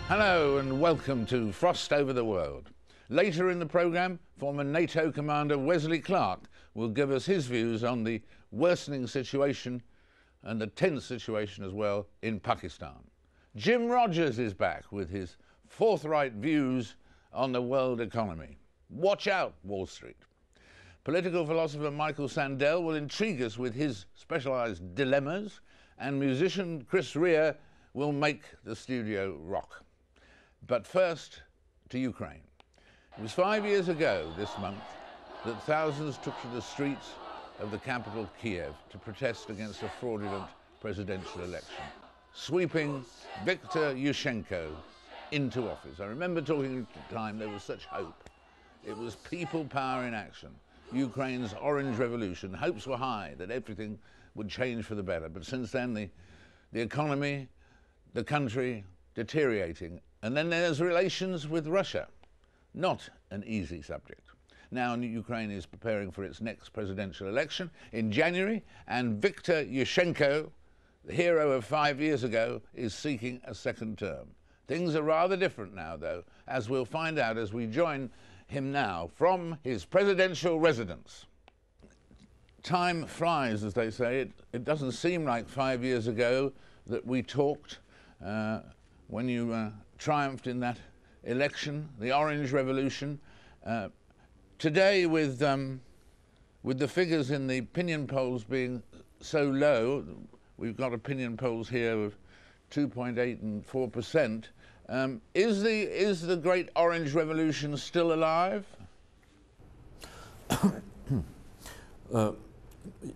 Hello and welcome to Frost Over the World. Later in the programme, former NATO commander Wesley Clark will give us his views on the worsening situation and the tense situation as well in Pakistan. Jim Rogers is back with his forthright views on the world economy. Watch out, Wall Street. Political philosopher Michael Sandel will intrigue us with his specialised dilemmas, and musician Chris Rea will make the studio rock. But first, to Ukraine. It was 5 years ago this month that thousands took to the streets of the capital, Kiev, to protest against a fraudulent presidential election, sweeping Viktor Yuschenko into office. I remember talking at the time there was such hope. It was people power in action. Ukraine's Orange Revolution. Hopes were high that everything would change for the better. But since then, the economy, the country, deteriorating. And then there's relations with Russia. Not an easy subject. Now Ukraine is preparing for its next presidential election in January, and Viktor Yushchenko, the hero of 5 years ago, is seeking a second term. Things are rather different now, though, as we'll find out as we join him now from his presidential residence. Time flies, as they say. It doesn't seem like 5 years ago that we talked when you triumphed in that election, the Orange Revolution. Today, with the figures in the opinion polls being so low, we've got opinion polls here of 2.8 and 4%. Is the great Orange Revolution still alive?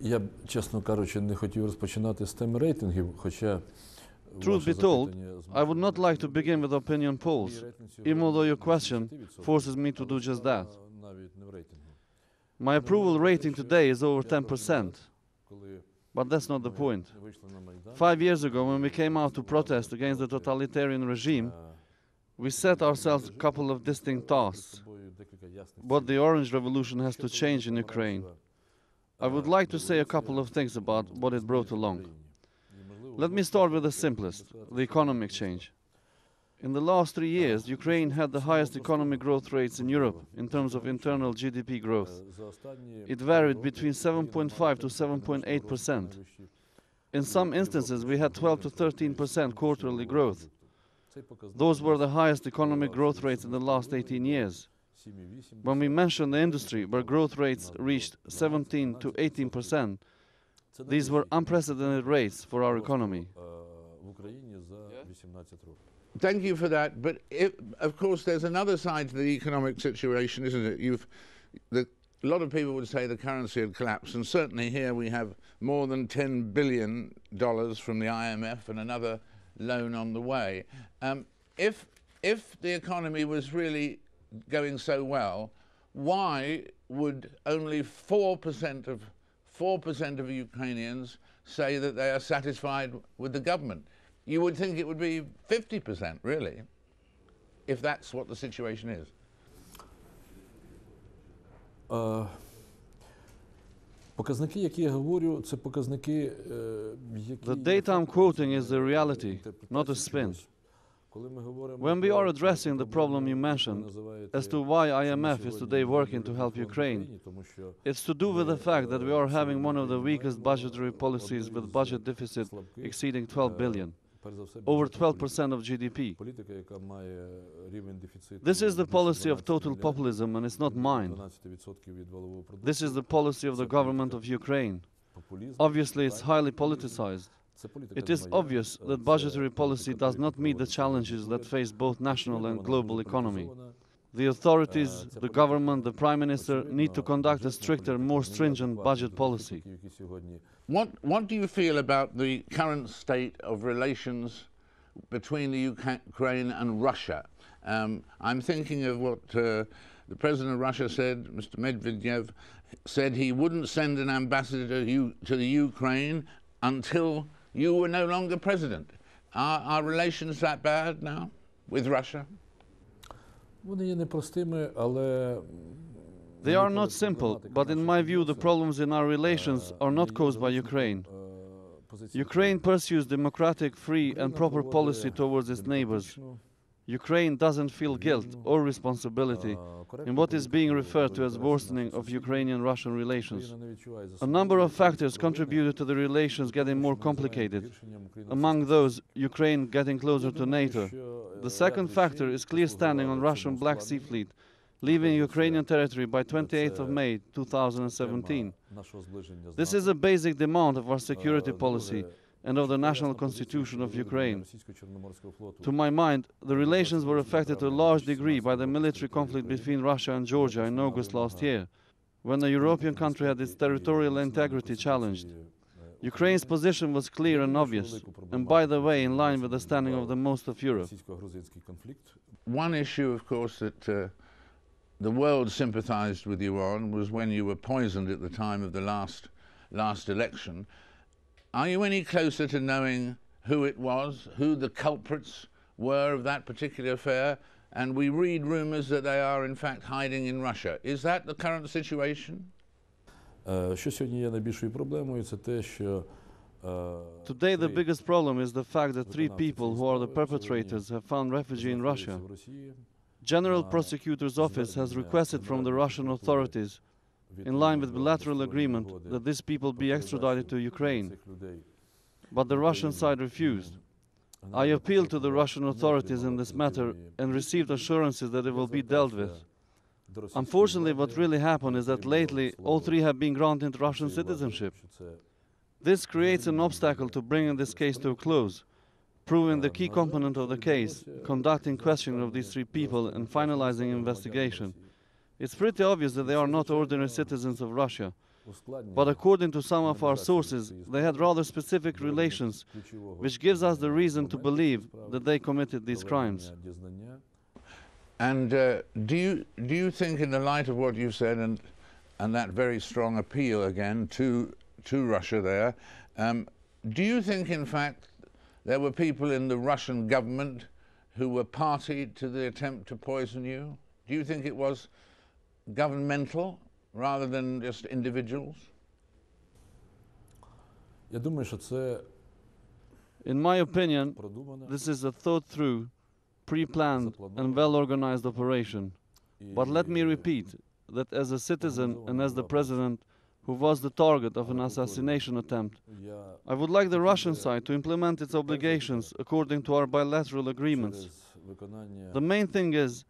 Я, чесно кажучи, не хотів розпочинати з теми рейтингів, хоча Truth be told, I would not like to begin with opinion polls, even though your question forces me to do just that. My approval rating today is over 10%, but that's not the point. 5 years ago, when we came out to protest against the totalitarian regime, we set ourselves a couple of distinct tasks. But the Orange Revolution has to change in Ukraine. I would like to say a couple of things about what it brought along. Let me start with the simplest, the economic change. In the last 3 years, Ukraine had the highest economic growth rates in Europe in terms of internal GDP growth. It varied between 7.5 to 7.8%. In some instances, we had 12 to 13% quarterly growth. Those were the highest economic growth rates in the last 18 years. When we mention the industry, where growth rates reached 17 to 18%, these were unprecedented rates for our economy. Thank you for that. But of course, there's another side to the economic situation, isn't it? A lot of people would say the currency had collapsed, and certainly here we have more than $10 billion from the IMF and another loan on the way. If the economy was really going so well, why would only 4% of Ukrainians say that they are satisfied with the government? You would think it would be 50%, really, if that's what the situation is. Показники, які я говорю, це показники, які... The data I'm quoting is the reality, not a spin. When we are addressing the problem you mentioned, as to why IMF is today working to help Ukraine, it's to do with the fact that we are having one of the weakest budgetary policies with budget deficit exceeding 12 billion, over 12% of GDP. This is the policy of total populism, and it's not mine. This is the policy of the government of Ukraine. Obviously, it's highly politicized. It is obvious that budgetary policy does not meet the challenges that face both national and global economy. The authorities, the government, the Prime Minister need to conduct a stricter, more stringent budget policy. What do you feel about the current state of relations between the Ukraine and Russia? I'm thinking of what the President of Russia said, Mr. Medvedev, said he wouldn't send an ambassador to the Ukraine until you were no longer president. Are relations that bad now with Russia? They are not simple, but in my view, the problems in our relations are not caused by Ukraine. Ukraine pursues democratic, free and proper policy towards its neighbors. Ukraine doesn't feel guilt or responsibility in what is being referred to as worsening of Ukrainian-Russian relations. A number of factors contributed to the relations getting more complicated. Among those, Ukraine getting closer to NATO. The second factor is clear standing on Russian Black Sea Fleet, leaving Ukrainian territory by 28th of May 2017. This is a basic demand of our security policy and of the national constitution of Ukraine. To my mind, the relations were affected to a large degree by the military conflict between Russia and Georgia in August last year, when a European country had its territorial integrity challenged. Ukraine's position was clear and obvious, and by the way, in line with the standing of the most of Europe. One issue, of course, that the world sympathized with you on was when you were poisoned at the time of the last election. Are you any closer to knowing who it was, who the culprits were of that particular affair? And we read rumors that they are in fact hiding in Russia. Is that the current situation? Today the biggest problem is the fact that 3 people who are the perpetrators have found refuge in Russia. General Prosecutor's Office has requested from the Russian authorities, in line with bilateral agreement, that these people be extradited to Ukraine. But the Russian side refused. I appealed to the Russian authorities in this matter and received assurances that it will be dealt with. Unfortunately, what really happened is that lately all 3 have been granted Russian citizenship. This creates an obstacle to bringing this case to a close, proving the key component of the case, conducting questioning of these 3 people and finalizing investigation. It's pretty obvious that they are not ordinary citizens of Russia, but according to some of our sources, they had rather specific relations, which gives us the reason to believe that they committed these crimes. And do you think, in the light of what you've said and that very strong appeal again to Russia there, do you think in fact there were people in the Russian government who were party to the attempt to poison you? Do you think it was governmental rather than just individuals? In my opinion, this is a thought-through, pre-planned and well-organized operation. But let me repeat that as a citizen and as the president who was the target of an assassination attempt, I would like the Russian side to implement its obligations according to our bilateral agreements. The main thing is,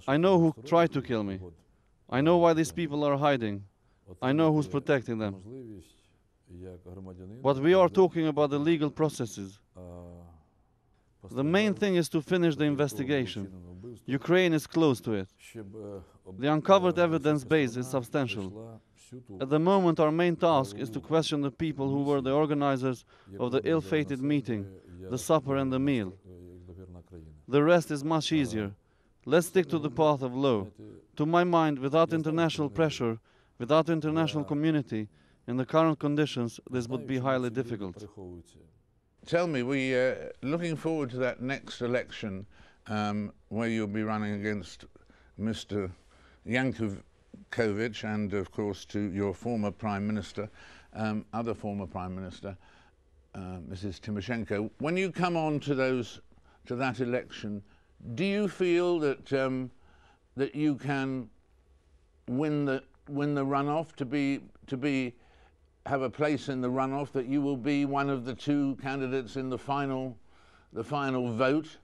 I know who tried to kill me. I know why these people are hiding. I know who's protecting them. But we are talking about the legal processes. The main thing is to finish the investigation. Ukraine is close to it. The uncovered evidence base is substantial. At the moment, our main task is to question the people who were the organizers of the ill-fated meeting, the supper and the meal. The rest is much easier. Let's stick to the path of law. To my mind, without international pressure, without international community, in the current conditions, this would be highly difficult. Tell me, we're looking forward to that next election where you'll be running against Mr. Yanukovych and, of course, to your former Prime Minister, other former Prime Minister, Mrs. Tymoshenko. When you come on to that election, do you feel that that you can win the runoff, to have a place in the runoff, that you will be one of the 2 candidates in the final vote?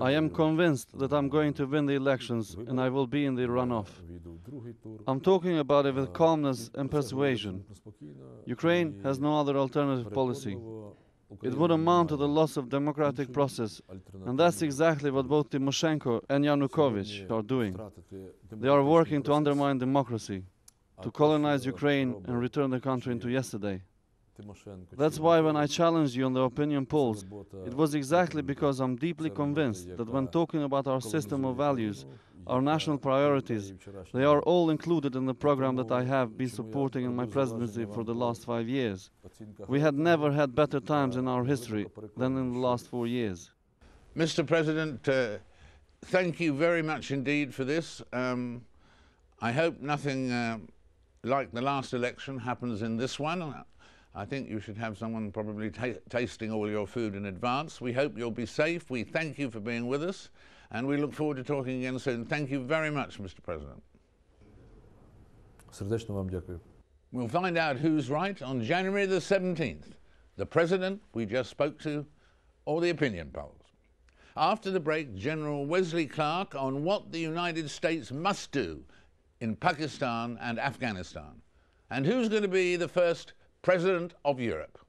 I am convinced that I'm going to win the elections and I will be in the runoff. I'm talking about it with calmness and persuasion. Ukraine has no other alternative policy. It would amount to the loss of democratic process, and that's exactly what both Tymoshenko and Yanukovych are doing. They are working to undermine democracy, to colonize Ukraine and return the country into yesterday. That's why when I challenged you on the opinion polls, it was exactly because I'm deeply convinced that when talking about our system of values, our national priorities, they are all included in the program that I have been supporting in my presidency for the last 5 years. We had never had better times in our history than in the last 4 years. Mr. President, thank you very much indeed for this. I hope nothing like the last election happens in this one. I think you should have someone probably tasting all your food in advance. We hope you'll be safe. We thank you for being with us, and we look forward to talking again soon. Thank you very much, Mr. President. Сердечно вам дякую. We'll find out who's right on January the 17th, the president we just spoke to, or the opinion polls. After the break, General Wesley Clark on what the United States must do in Pakistan and Afghanistan, and who's going to be the first president of Europe.